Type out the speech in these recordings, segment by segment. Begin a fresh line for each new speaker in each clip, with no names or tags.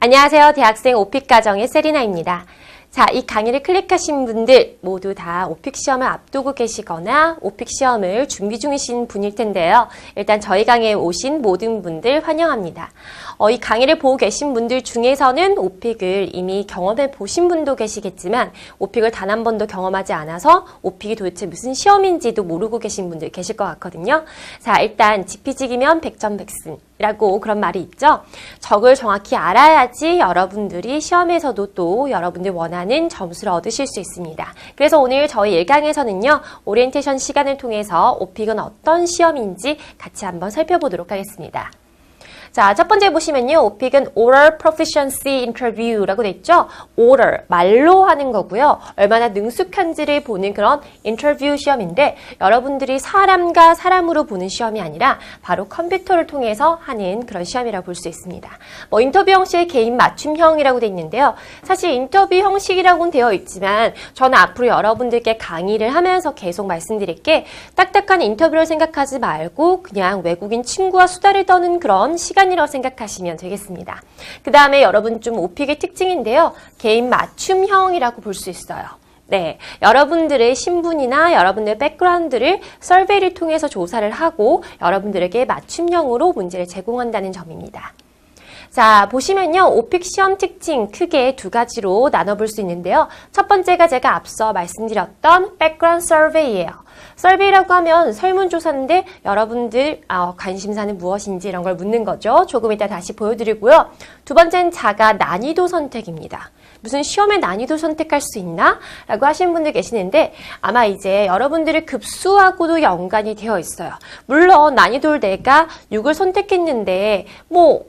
안녕하세요. 대학생 오픽가정의 세리나입니다. 자, 이 강의를 클릭하신 분들 모두 다 오픽 시험을 앞두고 계시거나 오픽 시험을 준비 중이신 분일 텐데요. 일단 저희 강의에 오신 모든 분들 환영합니다. 이 강의를 보고 계신 분들 중에서는 오픽을 이미 경험해 보신 분도 계시겠지만 오픽을 단 한 번도 경험하지 않아서 오픽이 도대체 무슨 시험인지도 모르고 계신 분들 계실 것 같거든요. 자, 일단 지피지기면 백전백승이라고 그런 말이 있죠. 적을 정확히 알아야지 여러분들이 시험에서도 또 여러분들 원하는 점수를 얻으실 수 있습니다. 그래서 오늘 저희 1강에서는요. 오리엔테이션 시간을 통해서 오픽은 어떤 시험인지 같이 한번 살펴보도록 하겠습니다. 자, 첫 번째 보시면요. 오픽은 Oral Proficiency Interview라고 돼 있죠. Oral, 말로 하는 거고요. 얼마나 능숙한지를 보는 그런 인터뷰 시험인데 여러분들이 사람과 사람으로 보는 시험이 아니라 바로 컴퓨터를 통해서 하는 그런 시험이라고 볼 수 있습니다. 인터뷰 형식의 개인 맞춤형이라고 돼 있는데요. 사실 인터뷰 형식이라고는 되어 있지만 저는 앞으로 여러분들께 강의를 하면서 계속 말씀드릴게 딱딱한 인터뷰를 생각하지 말고 그냥 외국인 친구와 수다를 떠는 그런 시간이라고 생각하시면 되겠습니다. 그 다음에 여러분 좀 오픽의 특징인데요. 개인 맞춤형이라고 볼 수 있어요. 네, 여러분들의 신분이나 여러분들의 백그라운드를 서베이를 통해서 조사를 하고 여러분들에게 맞춤형으로 문제를 제공한다는 점입니다. 자, 보시면요. 오픽 시험 특징 크게 두 가지로 나눠볼 수 있는데요. 첫 번째가 제가 앞서 말씀드렸던 백그라운드 서베이예요. 서베이라고 하면 설문조사인데 여러분들 관심사는 무엇인지 이런 걸 묻는 거죠. 조금 이따 다시 보여드리고요. 두 번째는 자가 난이도 선택입니다. 무슨 시험에 난이도 선택할 수 있나? 라고 하시는 분들 계시는데 아마 이제 여러분들의 급수하고도 연관이 되어 있어요. 물론 난이도를 내가 6을 선택했는데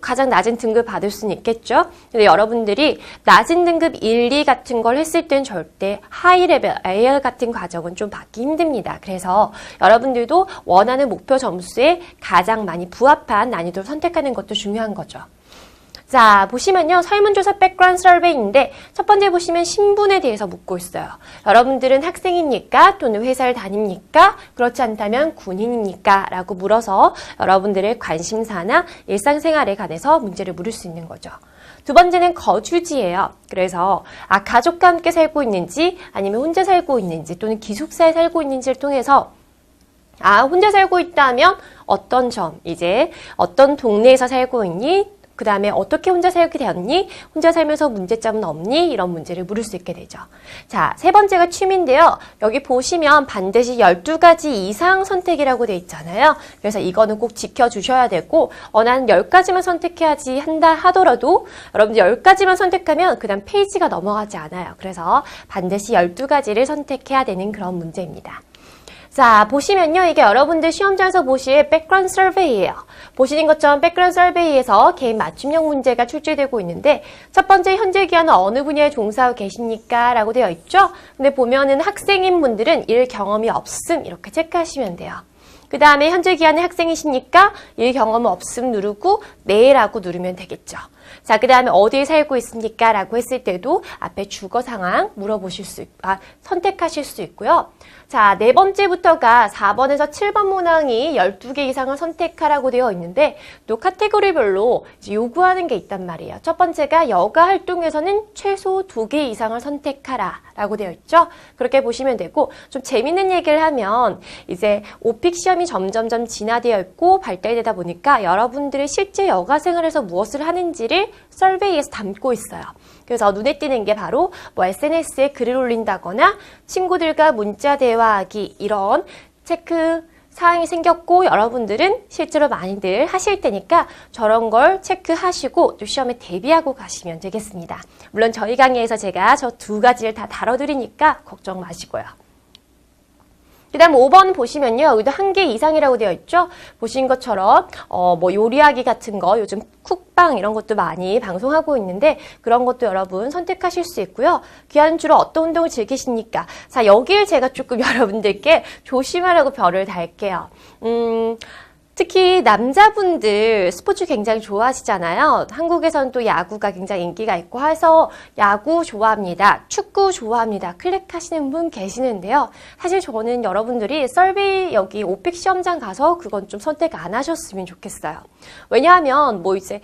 가장 낮은 등급 받을 수는 있겠죠. 근데 여러분들이 낮은 등급 1, 2 같은 걸 했을 땐 절대 하이 레벨 AL 같은 과정은 좀 받기 힘듭니다. 그래서 여러분들도 원하는 목표 점수에 가장 많이 부합한 난이도를 선택하는 것도 중요한 거죠. 자, 보시면요. 설문조사 백그라운드 서베이인데 첫 번째 보시면 신분에 대해서 묻고 있어요. 여러분들은 학생입니까? 또는 회사를 다닙니까? 그렇지 않다면 군인입니까? 라고 물어서 여러분들의 관심사나 일상생활에 관해서 문제를 물을 수 있는 거죠. 두 번째는 거주지예요. 그래서 가족과 함께 살고 있는지 아니면 혼자 살고 있는지 또는 기숙사에 살고 있는지를 통해서 혼자 살고 있다면 어떤 점, 이제 어떤 동네에서 살고 있니? 그 다음에 어떻게 혼자 살게 되었니? 혼자 살면서 문제점은 없니? 이런 문제를 물을 수 있게 되죠. 자, 세 번째가 취미인데요. 여기 보시면 반드시 12가지 이상 선택이라고 돼 있잖아요. 그래서 이거는 꼭 지켜주셔야 되고 나는 10가지만 선택해야지 한다 하더라도 여러분들 10가지만 선택하면 그 다음 페이지가 넘어가지 않아요. 그래서 반드시 12가지를 선택해야 되는 그런 문제입니다. 자, 보시면요. 이게 여러분들 시험장에서 보실 백그라운드 서베이예요. 보시는 것처럼 백그라운드 서베이에서 개인 맞춤형 문제가 출제되고 있는데 첫 번째 현재 기한은 어느 분야에 종사하고 계십니까? 라고 되어 있죠. 근데 보면은 학생인 분들은 일 경험이 없음 이렇게 체크하시면 돼요. 그 다음에 현재 기한의 학생이십니까? 일 경험은 없음 누르고 네라고 누르면 되겠죠. 자, 그 다음에 어디에 살고 있습니까? 라고 했을 때도 앞에 주거 상황 선택하실 수 있고요. 자, 네 번째부터가 4번에서 7번 문항이 12개 이상을 선택하라고 되어 있는데 또 카테고리별로 요구하는 게 있단 말이에요. 첫 번째가 여가 활동에서는 최소 2개 이상을 선택하라 라고 되어 있죠. 그렇게 보시면 되고 좀 재밌는 얘기를 하면 이제 오픽 시험이 점점점 진화되어 있고 발달되다 보니까 여러분들의 실제 여가 생활에서 무엇을 하는지를 서베이에서 담고 있어요. 그래서 눈에 띄는 게 바로 SNS에 글을 올린다거나 친구들과 문자 대화하기 이런 체크 사항이 생겼고 여러분들은 실제로 많이들 하실 테니까 저런 걸 체크하시고 또 시험에 대비하고 가시면 되겠습니다. 물론 저희 강의에서 제가 저 두 가지를 다 다뤄드리니까 걱정 마시고요. 그 다음 5번 보시면요. 여기도 1개 이상이라고 되어 있죠. 보신 것처럼 요리하기 같은 거 요즘 쿡방 이런 것도 많이 방송하고 있는데 그런 것도 여러분 선택하실 수 있고요. 기한 주로 어떤 운동을 즐기십니까? 자, 여기를 제가 조금 여러분들께 조심하라고 별을 달게요. 특히 남자분들 스포츠 굉장히 좋아하시잖아요. 한국에서는 또 야구가 굉장히 인기가 있고 해서 야구 좋아합니다. 축구 좋아합니다. 클릭하시는 분 계시는데요. 사실 저는 여러분들이 서베이 여기 오픽 시험장 가서 그건 좀 선택 안 하셨으면 좋겠어요. 왜냐하면 이제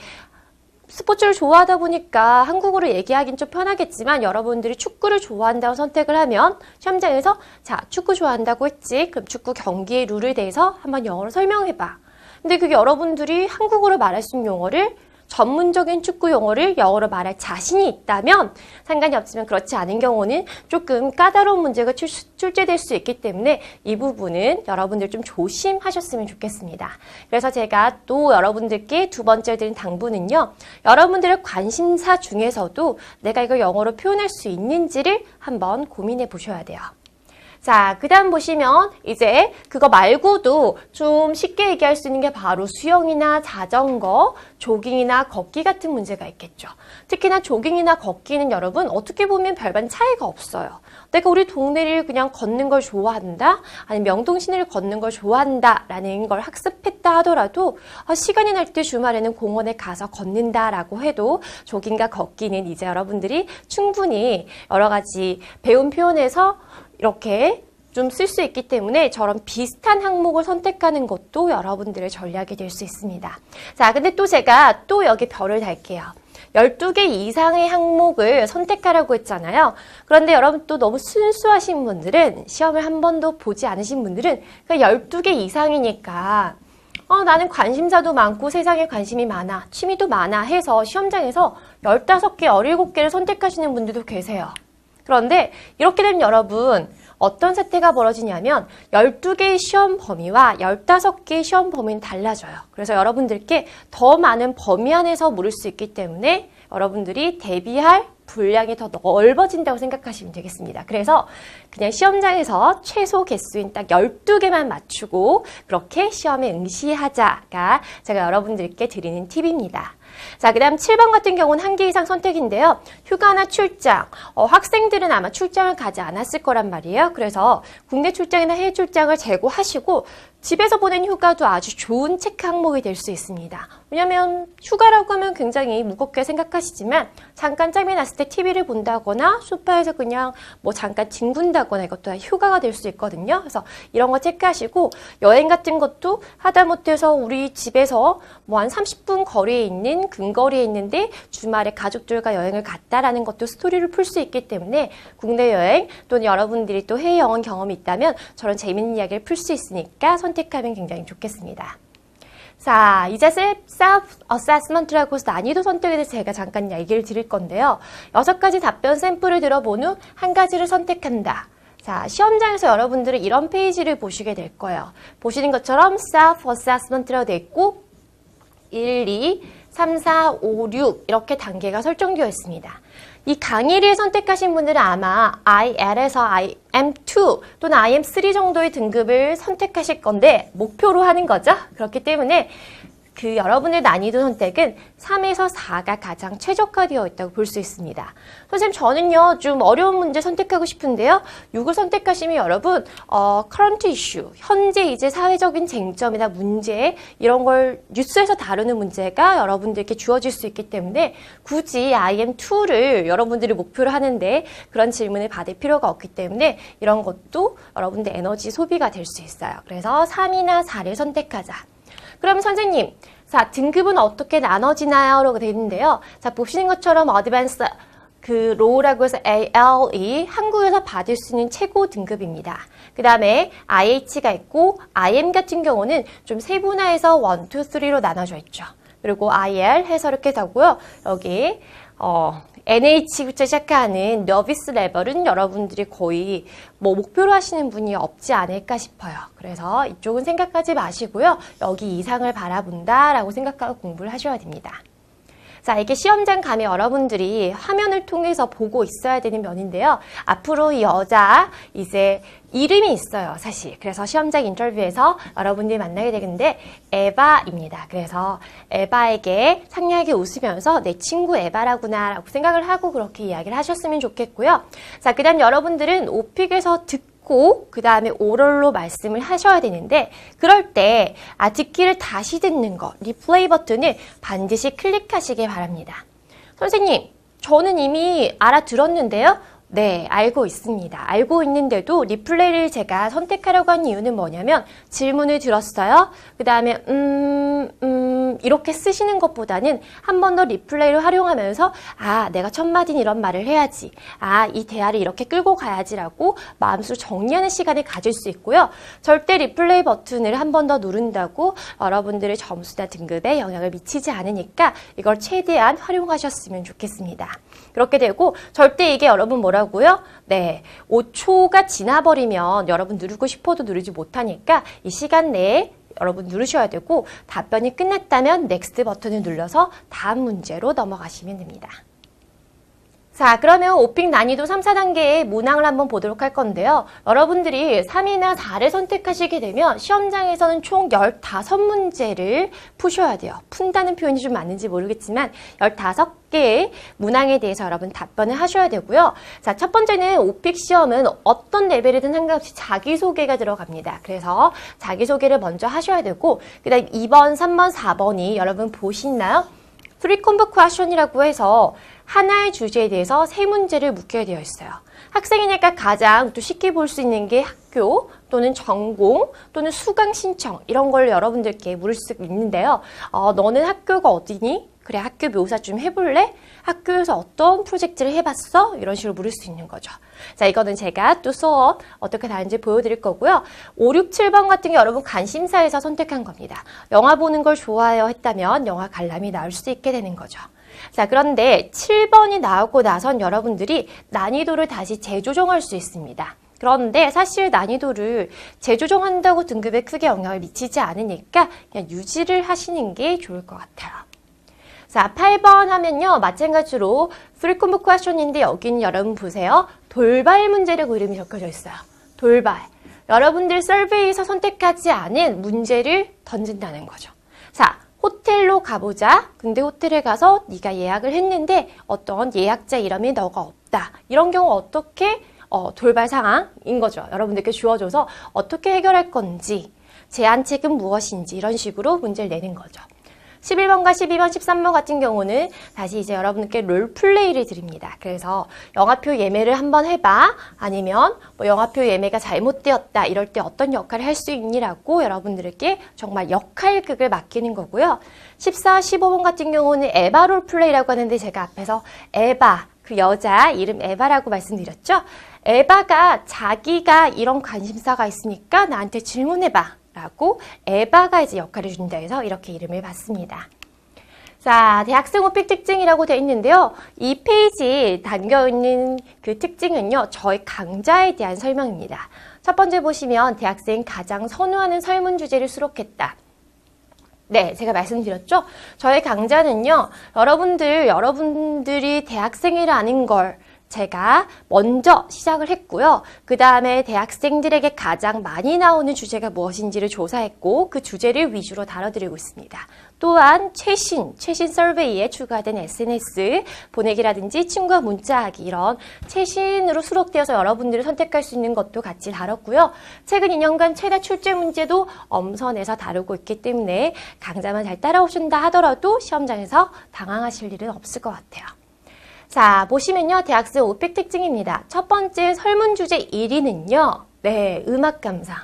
스포츠를 좋아하다 보니까 한국어로 얘기하긴 좀 편하겠지만 여러분들이 축구를 좋아한다고 선택을 하면 시험장에서 자, 축구 좋아한다고 했지. 그럼 축구 경기의 룰에 대해서 한번 영어로 설명해봐. 근데 그게 여러분들이 한국어로 말할 수 있는 용어를 전문적인 축구 용어를 영어로 말할 자신이 있다면 상관이 없지만 그렇지 않은 경우는 조금 까다로운 문제가 출제될 수 있기 때문에 이 부분은 여러분들 좀 조심하셨으면 좋겠습니다. 그래서 제가 또 여러분들께 두 번째 드린 당부는요. 여러분들의 관심사 중에서도 내가 이걸 영어로 표현할 수 있는지를 한번 고민해 보셔야 돼요. 자, 그 다음 보시면 이제 그거 말고도 좀 쉽게 얘기할 수 있는 게 바로 수영이나 자전거, 조깅이나 걷기 같은 문제가 있겠죠. 특히나 조깅이나 걷기는 여러분 어떻게 보면 별반 차이가 없어요. 내가 우리 동네를 그냥 걷는 걸 좋아한다? 아니면 명동시내를 걷는 걸 좋아한다? 라는 걸 학습했다 하더라도 시간이 날 때 주말에는 공원에 가서 걷는다라고 해도 조깅과 걷기는 이제 여러분들이 충분히 여러 가지 배운 표현에서 이렇게 좀 쓸 수 있기 때문에 저런 비슷한 항목을 선택하는 것도 여러분들의 전략이 될 수 있습니다. 자, 근데 또 제가 또 여기 별을 달게요. 12개 이상의 항목을 선택하라고 했잖아요. 그런데 여러분 또 너무 순수하신 분들은 시험을 한 번도 보지 않으신 분들은 12개 이상이니까 나는 관심사도 많고 세상에 관심이 많아, 취미도 많아 해서 시험장에서 15개, 17개를 선택하시는 분들도 계세요. 그런데 이렇게 되면 여러분 어떤 사태가 벌어지냐면 12개의 시험 범위와 15개의 시험 범위는 달라져요. 그래서 여러분들께 더 많은 범위 안에서 물을 수 있기 때문에 여러분들이 대비할 분량이 더 넓어진다고 생각하시면 되겠습니다. 그래서 그냥 시험장에서 최소 개수인 딱 12개만 맞추고 그렇게 시험에 응시하자가 제가 여러분들께 드리는 팁입니다. 자, 그 다음 7번 같은 경우는 1개 이상 선택인데요. 휴가나 출장, 학생들은 아마 출장을 가지 않았을 거란 말이에요. 그래서 국내 출장이나 해외 출장을 제고하시고 집에서 보낸 휴가도 아주 좋은 체크 항목이 될 수 있습니다. 왜냐하면 휴가라고 하면 굉장히 무겁게 생각하시지만 잠깐 짬이 났을 때 TV를 본다거나 소파에서 그냥 뭐 잠깐 뒹군다거나 이것도 휴가가 될 수 있거든요. 그래서 이런 거 체크하시고 여행 같은 것도 하다못해서 우리 집에서 뭐 한 30분 거리에 있는 근거리에 있는데 주말에 가족들과 여행을 갔다라는 것도 스토리를 풀 수 있기 때문에 국내 여행 또는 여러분들이 또 해외 여행 경험이 있다면 저런 재밌는 이야기를 풀 수 있으니까 선택하면 굉장히 좋겠습니다. 자, 이제 self-assessment라고 해서 난이도 선택에 대해서 제가 잠깐 얘기를 드릴 건데요. 6가지 답변 샘플을 들어본 후 한 가지를 선택한다. 자, 시험장에서 여러분들은 이런 페이지를 보시게 될 거예요. 보시는 것처럼 self-assessment라고 되어 있고 1, 2, 3, 4, 5, 6 이렇게 단계가 설정되어 있습니다. 이 강의를 선택하신 분들은 아마 IL에서 IM2 또는 IM3 정도의 등급을 선택하실 건데 목표로 하는 거죠. 그렇기 때문에 그 여러분의 난이도 선택은 3에서 4가 가장 최적화되어 있다고 볼 수 있습니다. 선생님 저는요 좀 어려운 문제 선택하고 싶은데요. 6을 선택하시면 여러분 current issue, 현재 이제 사회적인 쟁점이나 문제 이런 걸 뉴스에서 다루는 문제가 여러분들께 주어질 수 있기 때문에 굳이 IM2를 여러분들이 목표로 하는데 그런 질문을 받을 필요가 없기 때문에 이런 것도 여러분들 에너지 소비가 될 수 있어요. 그래서 3이나 4를 선택하자. 그럼 선생님, 자, 등급은 어떻게 나눠지나요? 라고 되어 있는데요. 자, 보시는 것처럼 어드밴스 로우라고 해서 ALE 한국에서 받을 수 있는 최고 등급입니다. 그 다음에 IH가 있고 IM 같은 경우는 좀 세분화해서 1, 2, 3로 나눠져 있죠. 그리고 IL 해서 이렇게 되고요. 여기 NH부터 시작하는 너비스 레벨은 여러분들이 거의 뭐 목표로 하시는 분이 없지 않을까 싶어요. 그래서 이쪽은 생각하지 마시고요. 여기 이상을 바라본다라고 생각하고 공부를 하셔야 됩니다. 자, 이게 시험장 가면 여러분들이 화면을 통해서 보고 있어야 되는 면인데요. 앞으로 이 여자 이제 이름이 있어요, 사실. 그래서 시험장 인터뷰에서 여러분들이 만나게 되는데 에바입니다. 그래서 에바에게 상냥하게 웃으면서 내 친구 에바라구나 라고 생각을 하고 그렇게 이야기를 하셨으면 좋겠고요. 자, 그 다음 여러분들은 오픽에서 그 다음에 오럴로 말씀을 하셔야 되는데 그럴 때 듣기를 다시 듣는 거, 리플레이 버튼을 반드시 클릭하시길 바랍니다. 선생님, 저는 이미 알아들었는데요. 네, 알고 있습니다. 알고 있는데도 리플레이를 제가 선택하려고 한 이유는 뭐냐면 질문을 들었어요. 그 다음에 이렇게 쓰시는 것보다는 한 번 더 리플레이를 활용하면서 아, 내가 첫 마디는 이런 말을 해야지. 아, 이 대화를 이렇게 끌고 가야지라고 마음속으로 정리하는 시간을 가질 수 있고요. 절대 리플레이 버튼을 한 번 더 누른다고 여러분들의 점수나 등급에 영향을 미치지 않으니까 이걸 최대한 활용하셨으면 좋겠습니다. 그렇게 되고 절대 이게 여러분 뭐라고요? 네, 5초가 지나버리면 여러분 누르고 싶어도 누르지 못하니까 이 시간 내에 여러분 누르셔야 되고 답변이 끝났다면 넥스트 버튼을 눌러서 다음 문제로 넘어가시면 됩니다. 자, 그러면 오픽 난이도 3, 4단계의 문항을 한번 보도록 할 건데요. 여러분들이 3이나 4를 선택하시게 되면 시험장에서는 총 15문제를 푸셔야 돼요. 푼다는 표현이 좀 맞는지 모르겠지만 15개의 문항에 대해서 여러분 답변을 하셔야 되고요. 자, 첫 번째는 오픽 시험은 어떤 레벨이든 상관없이 자기소개가 들어갑니다. 그래서 자기소개를 먼저 하셔야 되고 그 다음 2번, 3번, 4번이 여러분 보시나요? 3콤보 퀘션이라고 해서 하나의 주제에 대해서 3문제를 묻게 되어 있어요. 학생이니까 가장 또 쉽게 볼 수 있는 게 학교 또는 전공 또는 수강 신청 이런 걸 여러분들께 물을 수 있는데요. 너는 학교가 어디니? 그래, 학교 묘사 좀 해볼래? 학교에서 어떤 프로젝트를 해봤어? 이런 식으로 물을 수 있는 거죠. 자, 이거는 제가 또 수업 어떻게 다른지 보여드릴 거고요. 5, 6, 7번 같은 게 여러분 관심사에서 선택한 겁니다. 영화 보는 걸 좋아해요 했다면 영화 관람이 나올 수 있게 되는 거죠. 자, 그런데 7번이 나오고 나선 여러분들이 난이도를 다시 재조정할 수 있습니다. 그런데 사실 난이도를 재조정한다고 등급에 크게 영향을 미치지 않으니까 그냥 유지를 하시는 게 좋을 것 같아요. 자, 8번 하면요. 마찬가지로 3콤보 퀘션인데 여기는 여러분 보세요. 돌발 문제라고 이름이 적혀져 있어요. 돌발. 여러분들 서베이에서 선택하지 않은 문제를 던진다는 거죠. 자, 호텔로 가보자. 근데 호텔에 가서 네가 예약을 했는데 어떤 예약자 이름이 너가 없다. 이런 경우 어떻게 돌발 상황인 거죠. 여러분들께 주어져서 어떻게 해결할 건지, 제한책은 무엇인지 이런 식으로 문제를 내는 거죠. 11번과 12번, 13번 같은 경우는 다시 이제 여러분께 롤플레이를 드립니다. 그래서 영화표 예매를 한번 해봐. 아니면 뭐 영화표 예매가 잘못되었다. 이럴 때 어떤 역할을 할 수 있니라고 여러분들에게 정말 역할극을 맡기는 거고요. 14, 15번 같은 경우는 에바 롤플레이라고 하는데 제가 앞에서 에바, 그 여자 이름 에바라고 말씀드렸죠. 에바가 자기가 이런 관심사가 있으니까 나한테 질문해봐. 라고 에바가 이제 역할을 준다 해서 이렇게 이름을 받습니다. 자, 대학생 오픽 특징이라고 되어 있는데요. 이 페이지에 담겨있는 그 특징은요. 저희 강좌에 대한 설명입니다. 첫 번째 보시면 대학생 가장 선호하는 설문 주제를 수록했다. 네, 제가 말씀드렸죠. 저희 강좌는요. 여러분들이 대학생이라는 걸 제가 먼저 시작을 했고요. 그 다음에 대학생들에게 가장 많이 나오는 주제가 무엇인지를 조사했고 그 주제를 위주로 다뤄드리고 있습니다. 또한 최신 서베이에 추가된 SNS 보내기라든지 친구와 문자하기 이런 최신으로 수록되어서 여러분들이 선택할 수 있는 것도 같이 다뤘고요. 최근 2년간 최다 출제 문제도 엄선해서 다루고 있기 때문에 강좌만 잘 따라오신다 하더라도 시험장에서 당황하실 일은 없을 것 같아요. 자, 보시면요. 대학생 오픽 특징입니다. 첫 번째 설문주제 1위는요. 네, 음악 감상.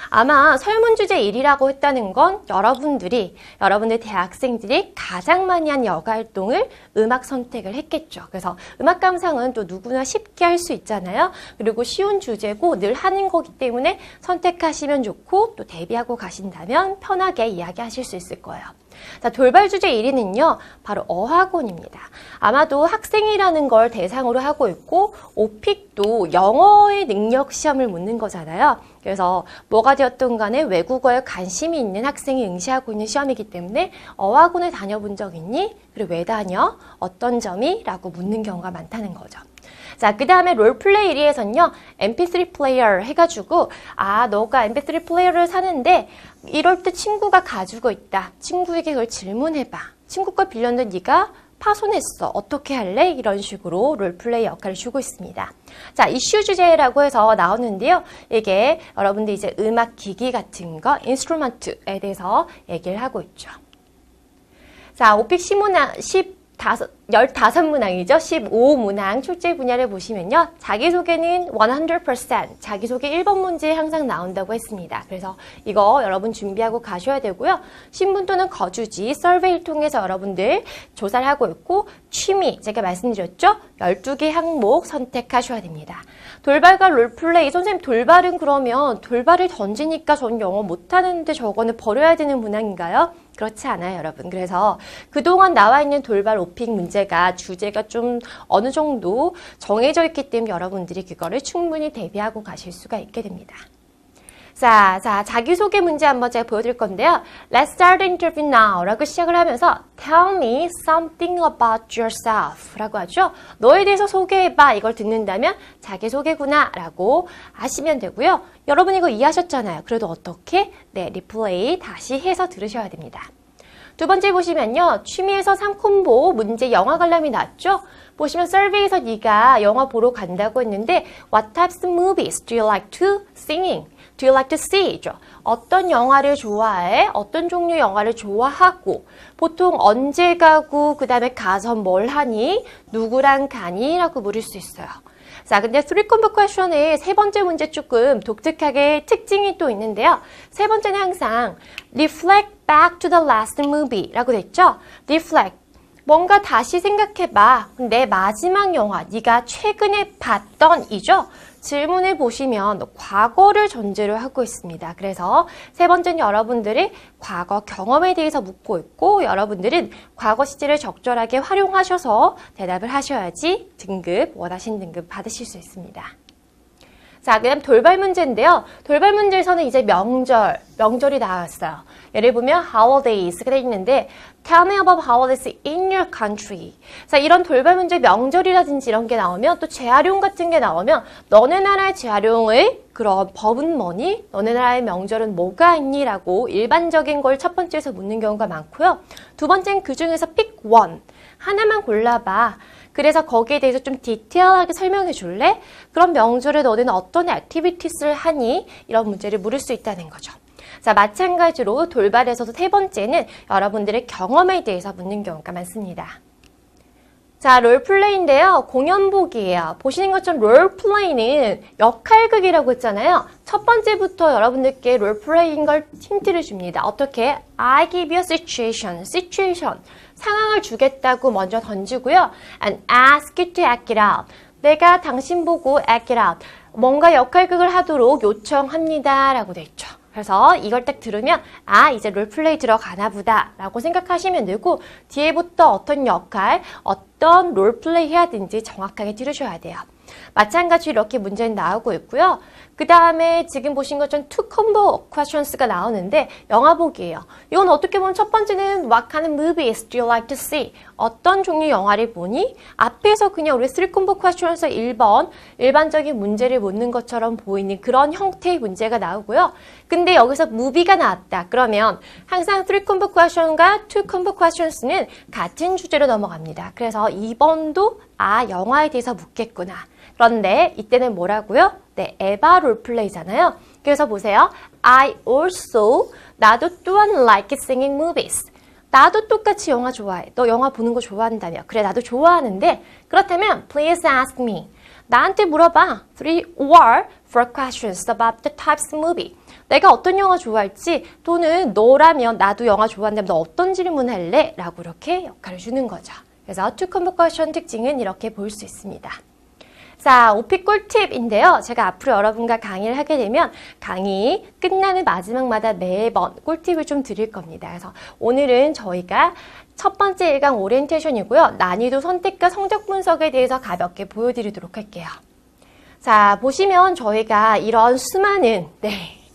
아마 설문주제 1위라고 했다는 건 여러분들 대학생들이 가장 많이 한 여가활동을 음악 선택을 했겠죠. 그래서 음악 감상은 또 누구나 쉽게 할 수 있잖아요. 그리고 쉬운 주제고 늘 하는 거기 때문에 선택하시면 좋고 또 대비하고 가신다면 편하게 이야기하실 수 있을 거예요. 자, 돌발 주제 1위는요. 바로 어학원입니다. 아마도 학생이라는 걸 대상으로 하고 있고 오픽도 영어의 능력 시험을 묻는 거잖아요. 그래서 뭐가 되었든 간에 외국어에 관심이 있는 학생이 응시하고 있는 시험이기 때문에 어학원을 다녀본 적 있니? 그리고 왜 다녀? 어떤 점이? 라고 묻는 경우가 많다는 거죠. 자, 그 다음에 롤플레이 1위에서는요, MP3 플레이어 해가지고, 아, 너가 MP3 플레이어를 사는데, 이럴 때 친구가 가지고 있다. 친구에게 그걸 질문해봐. 친구 걸 빌렸는데 네가 파손했어. 어떻게 할래? 이런 식으로 롤플레이 역할을 주고 있습니다. 자, 이슈 주제라고 해서 나오는데요. 이게 여러분들 이제 음악 기기 같은 거, 인스트루먼트에 대해서 얘기를 하고 있죠. 자, 오픽 15문항이죠. 15문항 출제 분야를 보시면요. 자기소개는 100%, 자기소개 1번 문제에 항상 나온다고 했습니다. 그래서 이거 여러분 준비하고 가셔야 되고요. 신분 또는 거주지, 서베이를 통해서 여러분들 조사를 하고 있고, 취미, 제가 말씀드렸죠? 12개 항목 선택하셔야 됩니다. 돌발과 롤플레이, 선생님 돌발은 그러면 돌발을 던지니까 전 영어 못하는데 저거는 버려야 되는 문항인가요? 그렇지 않아요, 여러분. 그래서 그동안 나와 있는 돌발 오픽 문제가 주제가 좀 어느 정도 정해져 있기 때문에 여러분들이 그거를 충분히 대비하고 가실 수가 있게 됩니다. 자, 자기소개 문제 한번 제가 보여드릴 건데요. Let's start the interview now 라고 시작을 하면서 Tell me something about yourself 라고 하죠. 너에 대해서 소개해봐. 이걸 듣는다면 자기소개구나 라고 하시면 되고요. 여러분 이거 이해하셨잖아요. 그래도 어떻게? 네, 리플레이 다시 해서 들으셔야 됩니다. 두 번째 보시면요. 취미에서 3콤보 문제 영화 관람이 나왔죠? 보시면 서베이에서 네가 영화 보러 간다고 했는데 What types of movies do you like to singing? Do you like to see? 어떤 영화를 좋아해? 어떤 종류 영화를 좋아하고 보통 언제 가고 그 다음에 가서 뭘 하니? 누구랑 가니? 라고 물을 수 있어요. 자, 근데 3콤보 퀘션의 세 번째 문제 조금 독특하게 특징이 또 있는데요. 세 번째는 항상 reflect back to the last movie 라고 됐죠? reflect. 뭔가 다시 생각해봐. 내 마지막 영화, 네가 최근에 봤던 이죠? 질문을 보시면 과거를 전제로 하고 있습니다. 그래서 세 번째는 여러분들이 과거 경험에 대해서 묻고 있고 여러분들은 과거 시제를 적절하게 활용하셔서 대답을 하셔야지 원하신 등급 받으실 수 있습니다. 자, 그다음 돌발 문제인데요. 돌발 문제에서는 이제 명절이 나왔어요. 예를 보면 holidays가 돼 있는데 Tell me about holidays in your country. 자, 이런 돌발 문제 명절이라든지 이런 게 나오면 또 재활용 같은 게 나오면 너네 나라의 재활용의 그런 법은 뭐니? 너네 나라의 명절은 뭐가 있니? 라고 일반적인 걸 첫 번째에서 묻는 경우가 많고요. 두 번째는 그 중에서 pick one. 하나만 골라봐. 그래서 거기에 대해서 좀 디테일하게 설명해 줄래? 그럼 명절에 너네는 어떤 액티비티스를 하니? 이런 문제를 물을 수 있다는 거죠. 자, 마찬가지로 돌발에서도 세 번째는 여러분들의 경험에 대해서 묻는 경우가 많습니다. 자, 롤플레이인데요. 공연복이에요. 보시는 것처럼 롤플레이는 역할극이라고 했잖아요. 첫 번째부터 여러분들께 롤플레이인 걸 힌트를 줍니다. 어떻게? I give you a situation. 상황을 주겠다고 먼저 던지고요. And ask you to act it out. 내가 당신 보고 act it out. 뭔가 역할극을 하도록 요청합니다. 라고 돼 있죠. 그래서 이걸 딱 들으면 아, 이제 롤플레이 들어가나 보다 라고 생각하시면 되고 뒤에부터 어떤 역할, 어떤 롤플레이 해야 되는지 정확하게 들으셔야 돼요. 마찬가지로 이렇게 문제는 나오고 있고요. 그 다음에 지금 보신 것처럼 2콤보 questions가 나오는데 영화보기예요. 이건 어떻게 보면 첫 번째는 What kind of movies do you like to see? 어떤 종류 영화를 보니? 앞에서 그냥 우리 3콤보 questions에서 1번 일반적인 문제를 묻는 것처럼 보이는 그런 형태의 문제가 나오고요. 근데 여기서 movie가 나왔다. 그러면 항상 3콤보 question과 2콤보 questions는 같은 주제로 넘어갑니다. 그래서 2번도 아, 영화에 대해서 묻겠구나. 그런데 이때는 뭐라고요? 네, 에바 롤플레이잖아요. 그래서 보세요. I also, 나도 또한 like singing movies. 나도 똑같이 영화 좋아해. 너 영화 보는 거 좋아한다며. 그래, 나도 좋아하는데 그렇다면 please ask me. 나한테 물어봐. 3 or 4 questions about the types of movie. 내가 어떤 영화 좋아할지 또는 너라면 나도 영화 좋아한다면 너 어떤 질문 할래? 라고 이렇게 역할을 주는 거죠. 그래서 2콤보 퀘스천 특징은 이렇게 볼 수 있습니다. 자, 오픽 꿀팁인데요. 제가 앞으로 여러분과 강의를 하게 되면 강의 끝나는 마지막마다 매번 꿀팁을 좀 드릴 겁니다. 그래서 오늘은 저희가 첫 번째 1강 오리엔테이션이고요. 난이도 선택과 성적 분석에 대해서 가볍게 보여드리도록 할게요. 자, 보시면 저희가 이런 수많은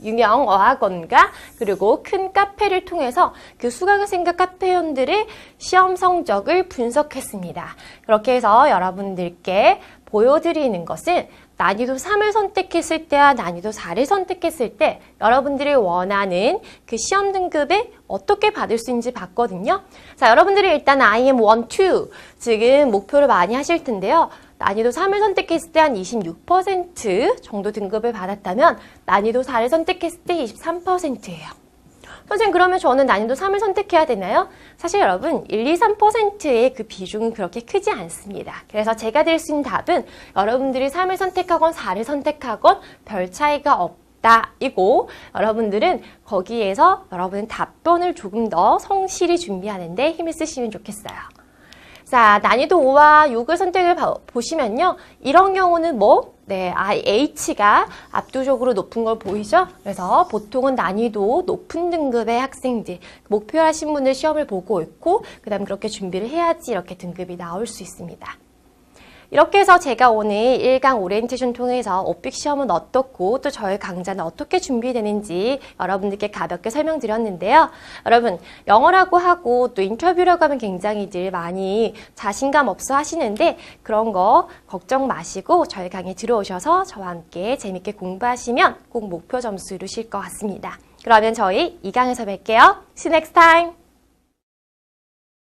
유명 어학원과 그리고 큰 카페를 통해서 그 수강생과 카페원들의 시험 성적을 분석했습니다. 그렇게 해서 여러분들께 보여드리는 것은 난이도 3을 선택했을 때와 난이도 4를 선택했을 때 여러분들이 원하는 그 시험 등급에 어떻게 받을 수 있는지 봤거든요. 자, 여러분들이 일단 IM 1, 2 지금 목표를 많이 하실 텐데요. 난이도 3을 선택했을 때 한 26% 정도 등급을 받았다면 난이도 4를 선택했을 때 23%예요. 선생님 그러면 저는 난이도 3을 선택해야 되나요? 사실 여러분 1, 2, 3%의 그 비중은 그렇게 크지 않습니다. 그래서 제가 드릴 수 있는 답은 여러분들이 3을 선택하건 4를 선택하건 별 차이가 없다 이고 여러분들은 거기에서 여러분은 답변을 조금 더 성실히 준비하는데 힘을 쓰시면 좋겠어요. 자, 난이도 5와 6을 선택을 보시면요. 이런 경우는 H가 압도적으로 높은 걸 보이죠? 그래서 보통은 난이도 높은 등급의 학생들, 목표하신 분들 시험을 보고 있고, 그 다음 그렇게 준비를 해야지 이렇게 등급이 나올 수 있습니다. 이렇게 해서 제가 오늘 1강 오리엔테이션 통해서 오픽 시험은 어떻고 또 저희 강좌는 어떻게 준비되는지 여러분들께 가볍게 설명드렸는데요. 여러분 영어라고 하고 또 인터뷰라고 하면 굉장히들 많이 자신감 없어 하시는데 그런 거 걱정 마시고 저희 강의에 들어오셔서 저와 함께 재밌게 공부하시면 꼭 목표 점수 이루실 것 같습니다. 그러면 저희 2강에서 뵐게요. See you next time!